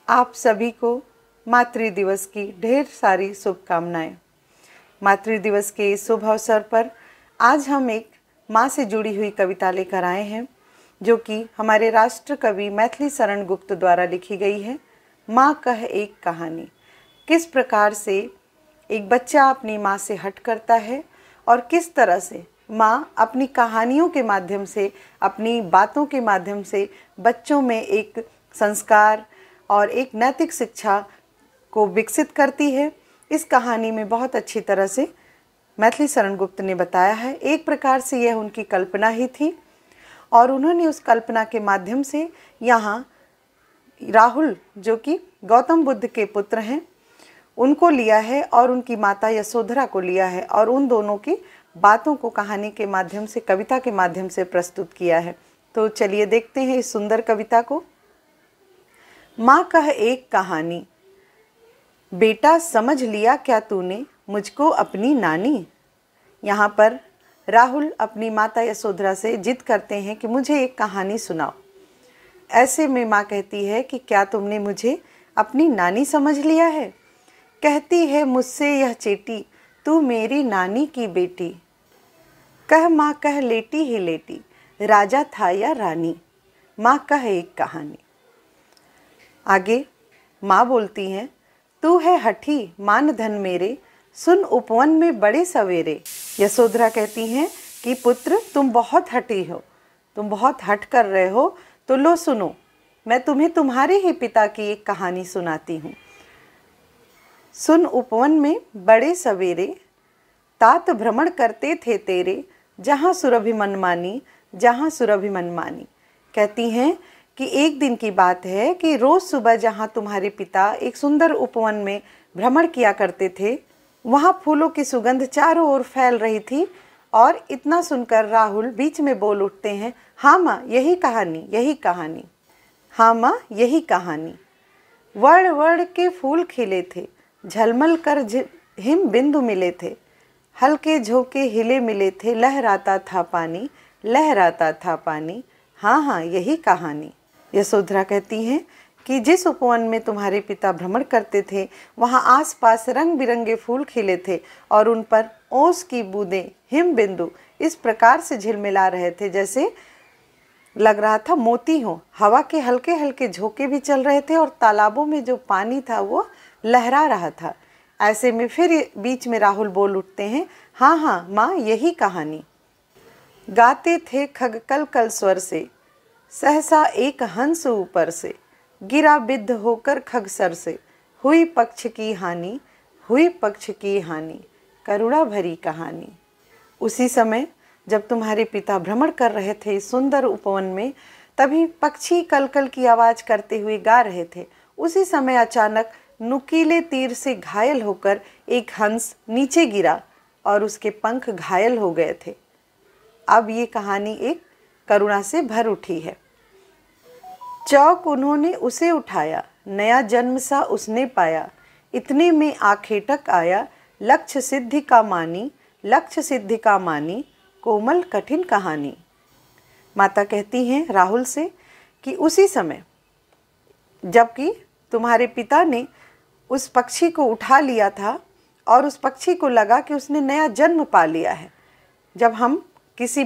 आप सभी को मातृ दिवस की ढेर सारी शुभकामनाएं। मातृ दिवस के इस शुभ अवसर पर आज हम एक माँ से जुड़ी हुई कविता लेकर आए हैं, जो कि हमारे राष्ट्र कवि मैथिली शरण गुप्त द्वारा लिखी गई है। माँ कह एक कहानी। किस प्रकार से एक बच्चा अपनी माँ से हट करता है और किस तरह से माँ अपनी कहानियों के माध्यम से, अपनी बातों के माध्यम से बच्चों में एक संस्कार और एक नैतिक शिक्षा को विकसित करती है। इस कहानी में बहुत अच्छी तरह से मैथिली शरण गुप्त ने बताया है। एक प्रकार से यह उनकी कल्पना ही थी और उन्होंने उस कल्पना के माध्यम से यहाँ राहुल, जो कि गौतम बुद्ध के पुत्र हैं, उनको लिया है और उनकी माता यशोधरा को लिया है और उन दोनों की बातों को कहानी के माध्यम से, कविता के माध्यम से प्रस्तुत किया है। तो चलिए देखते हैं इस सुंदर कविता को। माँ कह एक कहानी। बेटा समझ लिया क्या तूने मुझको अपनी नानी। यहाँ पर राहुल अपनी माता यशोधरा से जिद करते हैं कि मुझे एक कहानी सुनाओ। ऐसे में माँ कहती है कि क्या तुमने मुझे अपनी नानी समझ लिया है। कहती है मुझसे यह चेटी, तू मेरी नानी की बेटी। कह माँ कह लेटी ही लेटी, राजा था या रानी। माँ कह एक कहानी। आगे माँ बोलती हैं, तू है हठी मान धन मेरे, सुन उपवन में बड़े सवेरे। यशोधरा कहती हैं कि पुत्र तुम बहुत हठी हो, तुम बहुत हठ कर रहे हो, तो लो सुनो, मैं तुम्हें तुम्हारे ही पिता की एक कहानी सुनाती हूँ। सुन उपवन में बड़े सवेरे, तात भ्रमण करते थे तेरे, जहाँ सुरभि मनमानी, जहाँ सुरभि मनमानी। कहती हैं कि एक दिन की बात है कि रोज़ सुबह जहाँ तुम्हारे पिता एक सुंदर उपवन में भ्रमण किया करते थे, वहाँ फूलों की सुगंध चारों ओर फैल रही थी। और इतना सुनकर राहुल बीच में बोल उठते हैं, हाँ माँ यही कहानी, यही कहानी। हाँ माँ यही कहानी। वर्ण वर्ण के फूल खिले थे, झलमल कर हिम बिंदु मिले थे, हल्के झोंके हिले मिले थे, लहराता था पानी, लहराता था पानी। हाँ हाँ यही कहानी। यशोधरा कहती हैं कि जिस उपवन में तुम्हारे पिता भ्रमण करते थे, वहाँ आसपास रंग बिरंगे फूल खिले थे और उन पर ओस की बूंदें, हिम बिंदु इस प्रकार से झिलमिला रहे थे जैसे लग रहा था मोती हो। हवा के हल्के हल्के झोंके भी चल रहे थे और तालाबों में जो पानी था वो लहरा रहा था। ऐसे में फिर बीच में राहुल बोल उठते हैं, हाँ हाँ माँ यही कहानी। गाते थे खग कल कल स्वर से, सहसा एक हंस ऊपर से, गिरा बिद्ध होकर खग सर से, हुई पक्ष की हानि, हुई पक्ष की हानि, करुणा भरी कहानी। उसी समय जब तुम्हारे पिता भ्रमण कर रहे थे इस सुंदर उपवन में, तभी पक्षी कलकल की आवाज़ करते हुए गा रहे थे। उसी समय अचानक नुकीले तीर से घायल होकर एक हंस नीचे गिरा और उसके पंख घायल हो गए थे। अब ये कहानी एक करुणा से भर उठी है। चौक उन्होंने उसे उठाया, नया जन्म सा उसने पाया, इतने में आखेटक आया, लक्ष्य सिद्धि का मानी, लक्ष्य सिद्धि का मानी, कोमल कठिन कहानी। माता कहती हैं राहुल से कि उसी समय जबकि तुम्हारे पिता ने उस पक्षी को उठा लिया था और उस पक्षी को लगा कि उसने नया जन्म पा लिया है। जब हम किसी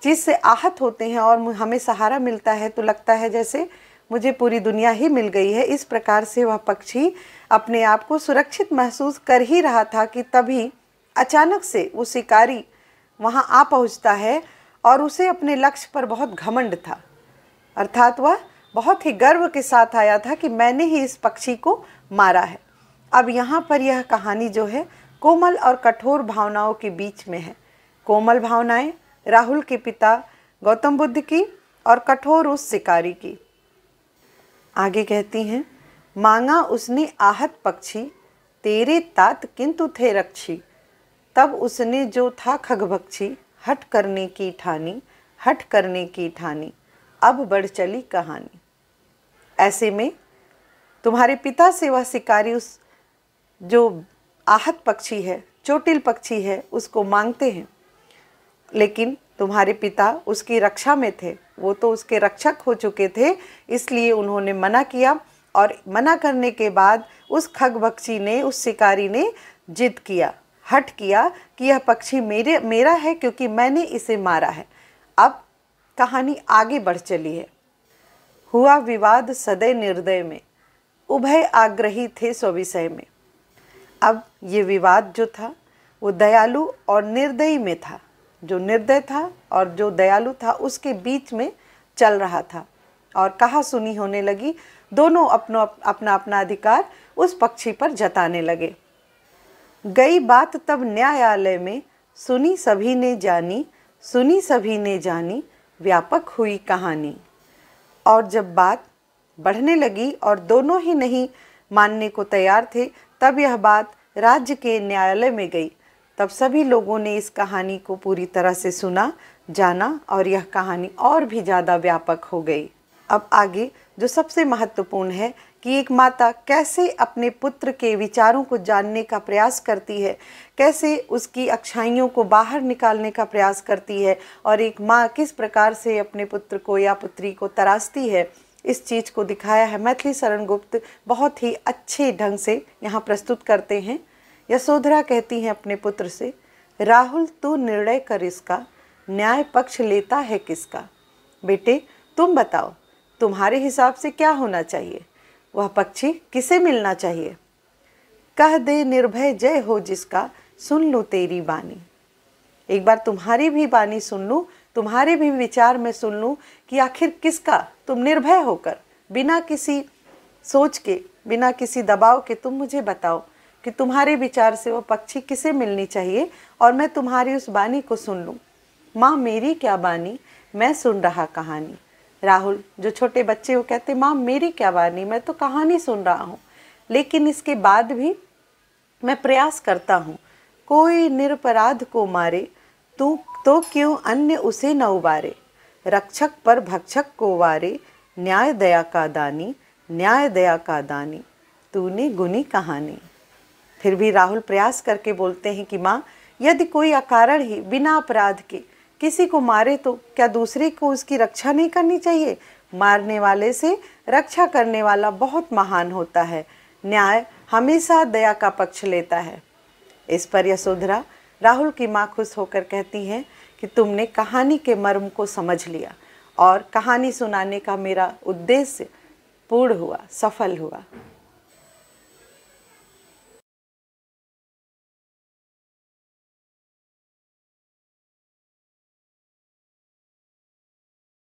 चीज़ से आहत होते हैं और हमें सहारा मिलता है तो लगता है जैसे मुझे पूरी दुनिया ही मिल गई है। इस प्रकार से वह पक्षी अपने आप को सुरक्षित महसूस कर ही रहा था कि तभी अचानक से वो शिकारी वहाँ आ पहुँचता है और उसे अपने लक्ष्य पर बहुत घमंड था। अर्थात वह बहुत ही गर्व के साथ आया था कि मैंने ही इस पक्षी को मारा है। अब यहाँ पर यह कहानी जो है कोमल और कठोर भावनाओं के बीच में है। कोमल भावनाएं राहुल के पिता गौतम बुद्ध की और कठोर उस शिकारी की। आगे कहती हैं, मांगा उसने आहत पक्षी, तेरे तात किंतु थे रक्षी, तब उसने जो था खगभक्षी, हट करने की ठानी, हट करने की ठानी, अब बढ़ चली कहानी। ऐसे में तुम्हारे पिता से वह शिकारी उस जो आहत पक्षी है, चोटिल पक्षी है, उसको मांगते हैं, लेकिन तुम्हारे पिता उसकी रक्षा में थे, वो तो उसके रक्षक हो चुके थे, इसलिए उन्होंने मना किया और मना करने के बाद उस खगबख्शी ने, उस शिकारी ने जिद किया, हठ किया कि यह पक्षी मेरा है क्योंकि मैंने इसे मारा है। अब कहानी आगे बढ़ चली है। हुआ विवाद सदय निर्दय में, उभय आग्रही थे स्विषय में। अब ये विवाद जो था वो दयालु और निर्दयी में था। जो निर्दय था और जो दयालु था उसके बीच में चल रहा था और कहा सुनी होने लगी। दोनों अपना अपना अधिकार उस पक्षी पर जताने लगे। गई बात तब न्यायालय में, सुनी सभी ने जानी, सुनी सभी ने जानी, व्यापक हुई कहानी। और जब बात बढ़ने लगी और दोनों ही नहीं मानने को तैयार थे, तब यह बात राज्य के न्यायालय में गई। तब सभी लोगों ने इस कहानी को पूरी तरह से सुना, जाना और यह कहानी और भी ज़्यादा व्यापक हो गई। अब आगे जो सबसे महत्वपूर्ण है कि एक माता कैसे अपने पुत्र के विचारों को जानने का प्रयास करती है, कैसे उसकी अच्छाइयों को बाहर निकालने का प्रयास करती है और एक माँ किस प्रकार से अपने पुत्र को या पुत्री को तराशती है, इस चीज़ को दिखाया है मैथिली शरण गुप्त बहुत ही अच्छे ढंग से यहाँ प्रस्तुत करते हैं। यशोधरा कहती हैं अपने पुत्र से, राहुल तू निर्णय कर इसका, न्याय पक्ष लेता है किसका। बेटे तुम बताओ, तुम्हारे हिसाब से क्या होना चाहिए, वह पक्षी किसे मिलना चाहिए। कह दे निर्भय जय हो जिसका, सुन लूँ तेरी बानी। एक बार तुम्हारी भी बानी सुन लूँ, तुम्हारे भी विचार में सुन लूँ कि आखिर किसका, तुम निर्भय होकर बिना किसी सोच के, बिना किसी दबाव के तुम मुझे बताओ कि तुम्हारे विचार से वो पक्षी किसे मिलनी चाहिए और मैं तुम्हारी उस बानी को सुन लूँ। माँ मेरी क्या बानी, मैं सुन रहा कहानी। राहुल जो छोटे बच्चे वो कहते, माँ मेरी क्या बानी, मैं तो कहानी सुन रहा हूँ, लेकिन इसके बाद भी मैं प्रयास करता हूँ। कोई निरपराध को मारे, तू तो क्यों अन्य उसे न उबारे। रक्षक पर भक्षक को वारे, न्याय दया का दानी, न्याय दया का दानी, तूने गुनी कहानी। फिर भी राहुल प्रयास करके बोलते हैं कि माँ यदि कोई अकारण ही बिना अपराध के किसी को मारे तो क्या दूसरे को उसकी रक्षा नहीं करनी चाहिए। मारने वाले से रक्षा करने वाला बहुत महान होता है। न्याय हमेशा दया का पक्ष लेता है। इस पर यशोधरा राहुल की माँ खुश होकर कहती हैं कि तुमने कहानी के मर्म को समझ लिया और कहानी सुनाने का मेरा उद्देश्य पूर्ण हुआ, सफल हुआ।